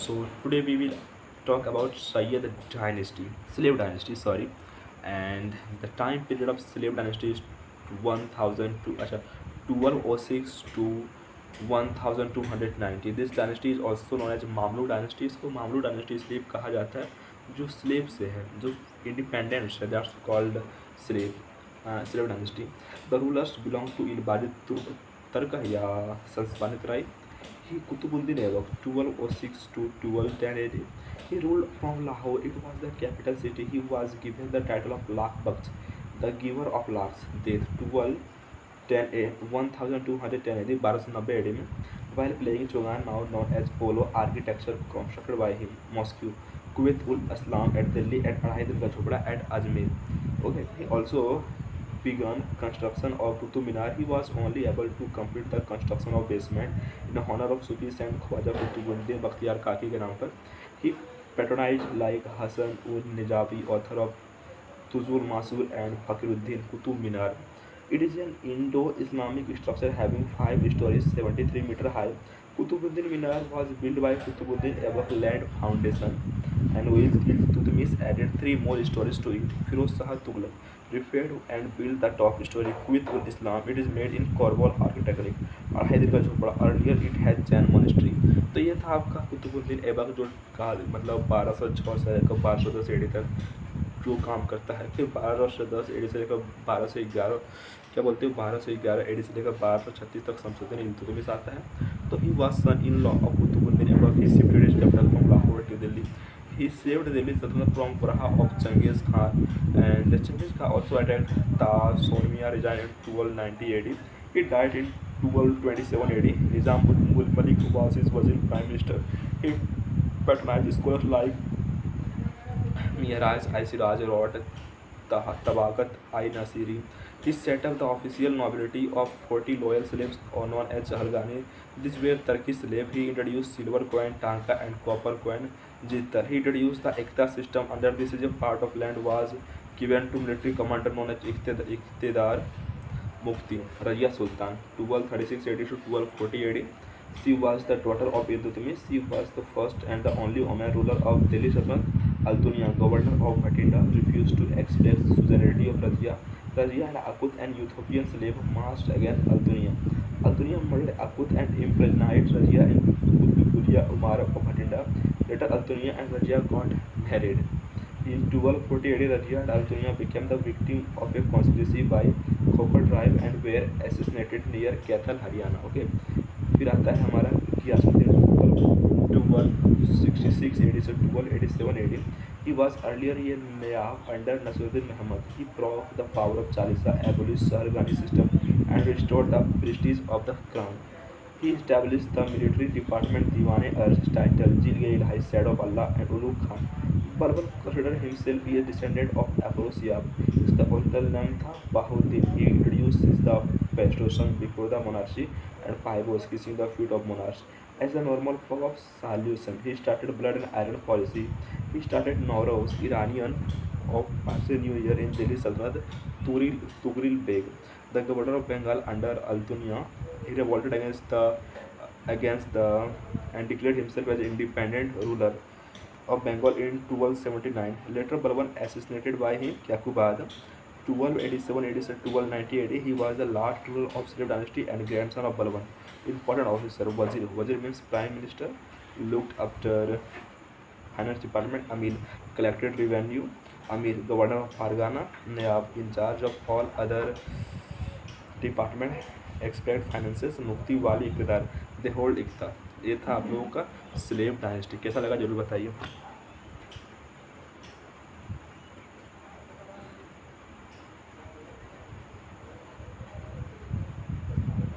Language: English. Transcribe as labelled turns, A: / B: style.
A: So today we will talk about Sayyid dynasty, slave dynasty, sorry, and the time period of slave dynasty is 1000 to 1206 to 1290. This dynasty is also known as Mamluk dynasty. इसको मामलू dynasty इसलिए कहा जाता है जो slave से है, जो independents है, that's called slave dynasty. The rulers belong to Ilbadi Turk या संस्पानित राय. He Kutubuddin Aibak 1206 to 1210 AD. He ruled from Lahore. It was the capital city. He was given the title of Lakh Bakht, the giver of lakhs. Death 1210 AD 1290 AD में while playing Chogan, now known as polo architecture constructed by him. Mosque, Kuwait ul Islam at Delhi at Adhai Dil ka Jhopda at Ajmer. Okay, he also began construction of Qutub Minar. He was only able to complete the construction of basement in honor of Sufi saint Khwaja Qutbuddin Bakhtiyar Kaki के नाम पर. He patronized like Hasan ul Nijabi, author of Tuzul Masur and Fakhruddin Qutub Minar. It is an Indo-Islamic structure having 5 stories, 73 meter high. Qutbuddin Minar was built by Qutbuddin Aibak land foundation, and with Iltutmish added 3 more stories to it. Firoz Shah Tughlaq repaired and built the top story. Kuwait ul Islam, it is made in Corval architecture. अढ़ाई दिन का झोपड़ा. Earlier it had Jain monastery. तो ये था आपका कुतुबुद्दीन ऐबक जो का मतलब 1206 से लेकर 1210 एडी तक जो काम करता है. फिर 1210 एडी से लेकर 1211 क्या बोलते हो 1211 एडी से लेकर 1236 तक शमसुद्दीन इल्तुतमिश आता है. तो he was son in law of Qutbuddin Aibak. He shifted his capital from Lahore to Delhi. He saved Delhi Sultanate from Praha of Genghis Khan, and Genghis Khan also attacked Taz. Sonmiya resigned in 1290 AD. He died in 1227 AD. Nizam ul Malik was his prime minister. He patronized scholars like Mihraj I Siraj wrote Tabakat I Nasiri. He set up the official nobility of 40 loyal slaves known as Chahalgani. These were Turkish slaves. He introduced silver coin Tanka and copper coin Jittar. He introduced the Ekta system. Under this is a part of land was given to military commander known as Iqtidar Mufti. Razia Sultan 1236 AD to 1240 AD. She was the daughter of Iltutmish. She was the first and the only woman ruler of Delhi Sultanate. Al-Dunya, governor of Bhatinda, refused to accept the suzerainty of Razia. Razia and Akut, an Ethiopian slave, marched against Al-Dunya. Al-Dunya murdered Akut and imprisoned Razia in Qutbuddin Umar of Bhatinda. Later, Al-Dunya and Razia got married. In 1240 AD, Razia and Al-Dunya became the victim of a conspiracy by Khokar tribe and were assassinated near Kaithal, Haryana. Okay. फिर आता है हमारा Ghiyasuddin 1266 AD से 1287 AD. He was earlier a Nawab under Nasiruddin Muhammad. He broke the power of Chalisa, abolished Sargani system, and restored the prestige of the crown. He established the military department Diwan-e-Arsh title Jil-e-Ilahi, Said of Allah, and Ulugh Khan. Balban considered himself a descendant of Afrasiab. His original name था Bahuddin. He introduced the patrician before the monarchy and pibos kissing the feet of monarchs. As a normal form of solution, he started blood and iron policy. He started Nowruz, Iranian of Persian New Year in Delhi Sultanate. Tughril Beg, the governor of Bengal under Al-Dunya, he revolted against the and declared himself as independent ruler of Bengal in 1279. Later, Balban assassinated by him, Yakubad. 1287 AD to 1290 AD, he was the last ruler of slave dynasty and grandson of Balban. Important officer, Wazir. Wazir means prime minister. Looked after finance department. Amir collected revenue. Amir, governor of Fargana. Nawab, in charge of all other department expect finances. मुफ्ती वाली इक़्तिदार, they hold इक़्तिदार. ये था आप लोगों का slave dynasty. कैसा लगा जरूर बताइए.